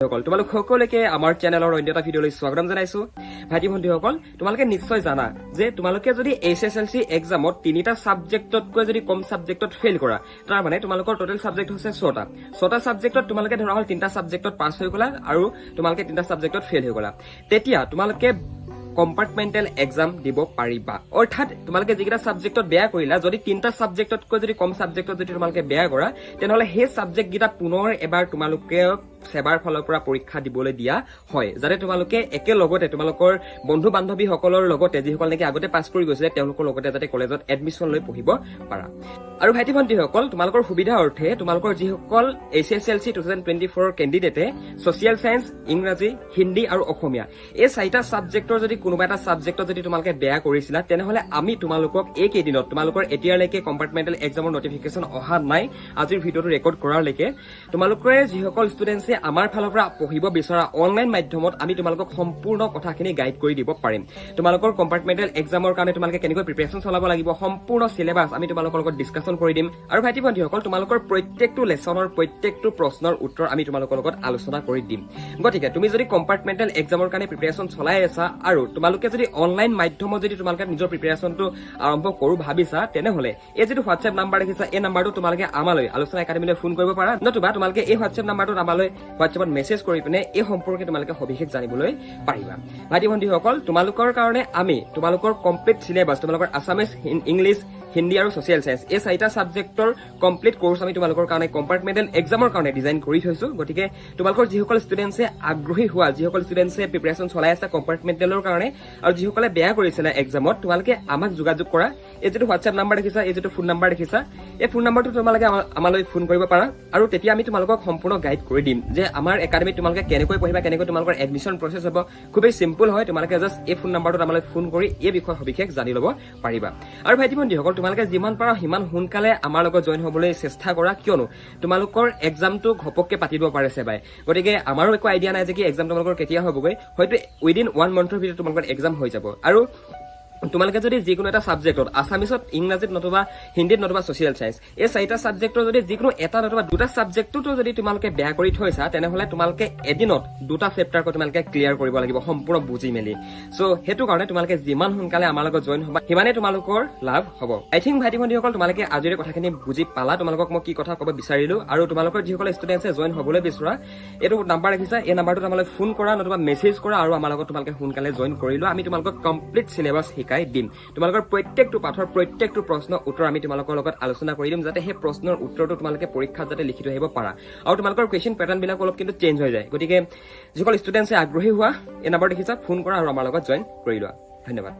তোমালোক সকলোকে আমাৰ চেনেলৰ অন্য এটা ভিডিঅ'লৈ স্বাগতম জনাইছো। ভাইটি ভণ্টিসকল, তোমালোকে নিশ্চয় জানা যে তোমালোকে যদি HSLC এক্সামত 3টা সাবজেক্টতকৈ যদি কম সাবজেক্টত ফেইল কৰা, তাৰ মানে তোমালোকৰ টোটেল সাবজেক্ট হৈছে 6টা সাবজেক্টত তোমালোকে ধৰা হল 3টা সাবজেক্টত পাছ হৈ গলা আৰু তোমালোকে 3টা সাবজেক্টত ফেইল হৈ গলা, তেতিয়া তোমালোকে কম্পাৰ্টমেণ্টেল এক্সাম দিব পাৰিবা। অৰ্থাৎ তোমালোকে যিকেইটা সাবজেক্টত বেয়া কৰিলা, যদি 3টা সাবজেক্টতকৈ যদি কম সাবজেক্টত যদি তোমালোকে বেয়া কৰা, তেনেহলে সেই সাবজেক্ট কেইটা পুনৰ এবাৰ তোমালোকে সেবাৰ ফালৰ পৰা পৰীক্ষা দিবলৈ দিয়া হয়, যাতে তোমালোকে একেলগতে তোমালোকৰ বন্ধু বান্ধৱীসকলৰ লগতে যিসকল নেকি আগতে পাছ কৰি গৈছিলে তেওঁলোকৰ লগতে যাতে কলেজত এডমিশ্যন লৈ পঢ়িব পাৰা। আৰু ভাইটি ভণ্টিসকল, তোমালোকৰ সুবিধা অৰ্থে তোমালোকৰ যিসকল HSLC 2024 কেণ্ডিডেটে ছচিয়েল সায়েন্স, ইংৰাজী, হিন্দী আৰু অসমীয়া এই 4টা সাবজেক্টৰ যদি কোনোবা এটা সাবজেক্টত যদি তোমালোকে বেয়া কৰিছিলা, তেনেহলে আমি তোমালোকক এই কেইদিনত তোমালোকৰ এতিয়ালৈকে কম্পাৰ্টমেণ্টেল এক্সামৰ নটিফিকেশ্যন অহা নাই, আজিৰ ভিডিঅ'টো ৰেকৰ্ড কৰাৰলৈকে তোমালোকে যিসকল ষ্টুডেণ্টছে আমাৰ ফালৰ পৰা পঢ়িব বিচৰা অনলাইন মাধ্যমত আমি তোমালোকক সম্পূৰ্ণ কথাখিনি গাইড কৰি দিব পাৰিম। তোমালোকৰ কম্পাৰ্টমেণ্টেল এক্সামৰ কাৰণে তোমালোকে কেনেকৈ প্ৰিপেৰেশ্যন চলাব লাগিব, সম্পূৰ্ণ সিলেবাছ আমি তোমালোকৰ লগত ডিছকাশ্যন কৰি দিম। আৰু ভাইটি ভণ্টিসকল, তোমালোকৰ প্ৰত্যেকটো লেছনৰ প্ৰত্যেকটো প্ৰশ্নৰ উত্তৰ আমি তোমালোকৰ লগত আলোচনা কৰি দিম। গতিকে তুমি যদি কম্পাৰ্টমেণ্টেল এক্সামৰ কাৰণে প্ৰিপেৰেশ্যন চলাই আছা আৰু তোমালোকে যদি অনলাইন মাধ্যমত যদি তোমালোকে নিজৰ প্ৰিপেৰেশ্যনটো আৰম্ভ কৰো ভাবিছা, তেনেহলে এই যিটো হোৱাটছএপ নাম্বাৰ দেখিছা, এই নাম্বাৰটো তোমালোকে আমালৈ আলোচনা একাডেমীলৈ ফোন কৰিব পাৰা, নতুবা তোমালোকে এই হোৱাটছএপ নাম্বাৰটোত আমালৈ হোৱাটছএপত মেছেজ কৰি পিনে এই সম্পৰ্কে তোমালোকে সবিশেষ জানিবলৈ পাৰিবা। ভাইটি ভণ্টিসকল, তোমালোকৰ কাৰণে আমি তোমালোকৰ কমপ্লিট সিলেবাছ, তোমালোকৰ আছামিজ, ইংলিছ, হিন্দী আৰু ছচিয়েল সায়েন্স এই 4টা সাবজেক্টৰ কমপ্লিট কোৰ্চ আমি তোমালোকৰ কাৰণে কম্পাৰ্টমেণ্টেল এক্সামৰ কাৰণে ডিজাইন কৰি থৈছো। গতিকে তোমালোকৰ যিসকল ষ্টুডেণ্টছে আগ্ৰহী হোৱা, যিসকল ষ্টুডেণ্টছে প্ৰিপেৰেশ্যন চলাই আছে কম্পাৰ্টমেণ্টেলৰ কাৰণে আৰু যিসকলে বেয়া কৰিছিলে এক্সামত, তোমালোকে আমাক যোগাযোগ কৰা। এই যিটো হোৱাটছএপ নাম্বাৰ দেখিছা, এই যিটো ফোন নাম্বাৰ দেখিছা, এই ফোন নাম্বাৰটো তোমালোকে আমালৈ ফোন কৰিব পাৰা আৰু তেতিয়া আমি তোমালোকক সম্পূৰ্ণ গাইড কৰি দিম যে আমাৰ একাডেমীত তোমালোকে কেনেকৈ পঢ়িবা, কেনেকৈ তোমালোকৰ এডমিশ্যন প্ৰচেছ হ'ব। খুবেই চিম্পল হয়, তোমালোকে জাষ্ট এই ফোন নাম্বাৰটোত আমালৈ ফোন কৰি এই বিষয়ে সবিশেষ জানি ল'ব পাৰিবা। আৰু ভাইটি ভণ্টিসকল, তোমালোকে যিমান পাৰা সিমান সোনকালে আমাৰ লগত জইন হ'বলৈ চেষ্টা কৰা, কিয়নো তোমালোকৰ এক্সামটো ঘপককে পাতিব পাৰে সেবাই। গতিকে আমাৰো একো আইডিয়া নাই যে কি এক্সাম তোমালোকৰ কেতিয়া হ'বগৈ, হয়তো উইদিন 1 মান্থৰ ভিতৰত তোমালোকৰ এক্সাম হৈ যাব। আৰু তোমালোকে যদি যিকোনো এটা সাবজেক্টত, আছামিছত, ইংৰাজীত নতুবা হিন্দীত নতুবা ছচিয়েল সায়েন্স এই 4টা সাবজেক্টৰ যদি যিকোনো এটা নতুবা 2টা সাবজেক্টতো যদি তোমালোকে বেয়া কৰি থৈছা, তেনেহলে তোমালোকে এদিনত 2টা চেপ্টাৰকৈ তোমালোকে ক্লিয়াৰ কৰিব লাগিব সম্পূৰ্ণ বুজি মেলি। সো সেইটো কাৰণে তোমালোকে যিমান সোনকালে আমাৰ লগত জইন হ'বা সিমানে তোমালোকৰ লাভ হ'ব। আই থিংক ভাইটি ভণ্টিসকল, তোমালোকে আজিৰ কথাখিনি বুজি পালা, তোমালোকক মই কি কথা ক'ব বিচাৰিলো। আৰু তোমালোকৰ যিসকল ষ্টুডেণ্টছে জইন হ'বলৈ বিচৰা, এইটো নাম্বাৰ দেখিছা, এই নাম্বাৰটোত আমালৈ ফোন কৰা নতুবা মেছেজ কৰা আৰু আমাৰ লগত তোমালোকে সোনকালে জইন কৰি লোৱা। আমি তোমালোকক কমপ্লিট সিলেবাছ শিকাই দিম। তোমালোকৰ প্ৰত্যেকটো পাঠৰ প্ৰত্যেকটো প্ৰশ্নৰ উত্তৰ আমি তোমালোকৰ লগত আলোচনা কৰি দিম, যাতে সেই প্ৰশ্নৰ উত্তৰটো তোমালোকে পৰীক্ষাত যাতে লিখি থৈ আহিব পাৰা। আৰু তোমালোকৰ কুৱেশ্যন পেটাৰ্ণ বিলাক অলপ কিন্তু চেঞ্জ হৈ যায়। গতিকে যিসকল ষ্টুডেণ্টছে আগ্ৰহী হোৱা, এই নাম্বাৰ দেখিছা, ফোন কৰা আৰু আমাৰ লগত জইন কৰি লোৱা। ধন্যবাদ।